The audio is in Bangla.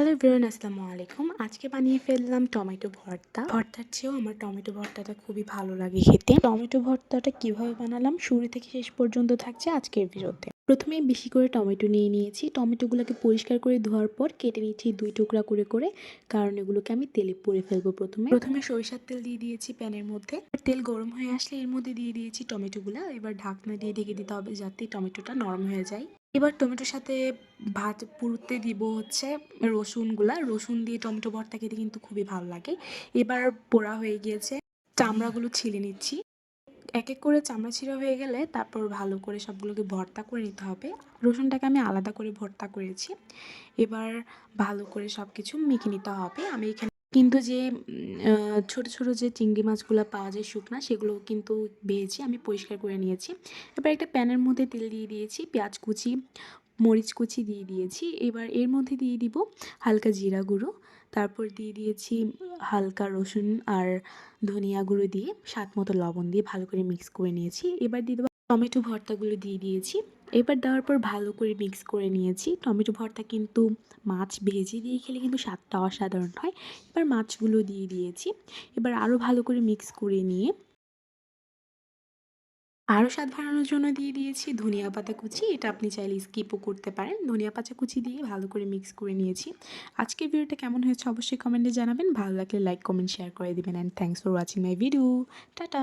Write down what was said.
হ্যালো এভরিওয়ান, আসসালামু আলাইকুম। আজকে বানিয়ে ফেললাম টমেটো ভর্তা। ভর্তার চেয়েও আমার টমেটো ভর্তাটা খুবই ভালো লাগে খেতে। টমেটো ভর্তাটা কিভাবে বানালাম শুরু থেকে শেষ পর্যন্ত থাকছে আজকের ভিডিওতে। প্রথমে বেশি করে টমেটো নিয়ে নিয়েছি। টমেটোগুলোকে পরিষ্কার করে ধোয়ার পর কেটে নিচ্ছি 2 টুকরা করে করে, কারণ এগুলোকে আমি তেলে পুড়ে ফেলবো। প্রথমে সরিষার তেল দিয়ে দিয়েছি প্যানের মধ্যে। তেল গরম হয়ে আসলে এর মধ্যে দিয়ে দিয়েছি টমেটোগুলা। এবার ঢাকনা দিয়ে ঢেকে দিতে হবে যাতে টমেটোটা নরম হয়ে যায়। এবার টমেটোর সাথে ভাত পুড়তে দিব হচ্ছে রসুন দিয়ে টমেটো ভর্তা খেতে কিন্তু খুবই ভালো লাগে। এবার পোড়া হয়ে গিয়েছে, চামড়াগুলো ছিলে নিচ্ছি। এক এক করে চামড়া ছিঁড়া হয়ে গেলে তারপর ভালো করে সবগুলোকে ভর্তা করে নিতে হবে। রসুনটাকে আমি আলাদা করে ভর্তা করেছি। এবার ভালো করে সব কিছু মেখে নিতে হবে। আমি এখানে কিন্তু যে ছোট ছোট যে চিংড়ি মাছগুলো পাওয়া যায় শুকনা, সেগুলো কিন্তু ভেজে আমি পরিষ্কার করে নিয়েছি। এবার একটা প্যানের মধ্যে তেল দিয়ে দিয়েছি, পেঁয়াজ কুচি, মরিচ কুচি দিয়ে দিয়েছি। এবার এর মধ্যে দিয়ে দিব হালকা জিরা গুঁড়ো, তারপর দিয়ে দিয়েছি হালকা রসুন আর ধনিয়া গুঁড়ো দিয়ে স্বাদ মতো লবণ দিয়ে ভালো করে মিক্স করে নিয়েছি। এবার দিয়ে দেবো টমেটো ভর্তাগুলো দিয়ে দিয়েছি। এবার দেওয়ার পর ভালো করে মিক্স করে নিয়েছি। টমেটো ভর্তা কিন্তু মাছ ভেজে দিয়ে খেলে কিন্তু স্বাদটা অসাধারণ হয়। এবার মাছগুলো দিয়ে দিয়েছি। এবার আরও ভালো করে মিক্স করে নিয়ে আরও স্বাদ বাড়ানোর জন্য দিয়ে দিয়েছি ধনিয়া পাতা কুচি। এটা আপনি চাইলে স্কিপও করতে পারেন। ধনিয়া পাতা কুচি দিয়ে ভালো করে মিক্স করে নিয়েছি। আজকের ভিডিওটা কেমন হয়েছে অবশ্যই কমেন্টে জানাবেন। ভালো লাগলে লাইক, কমেন্ট, শেয়ার করে দিবেন। And thanks for watching my video. Tata.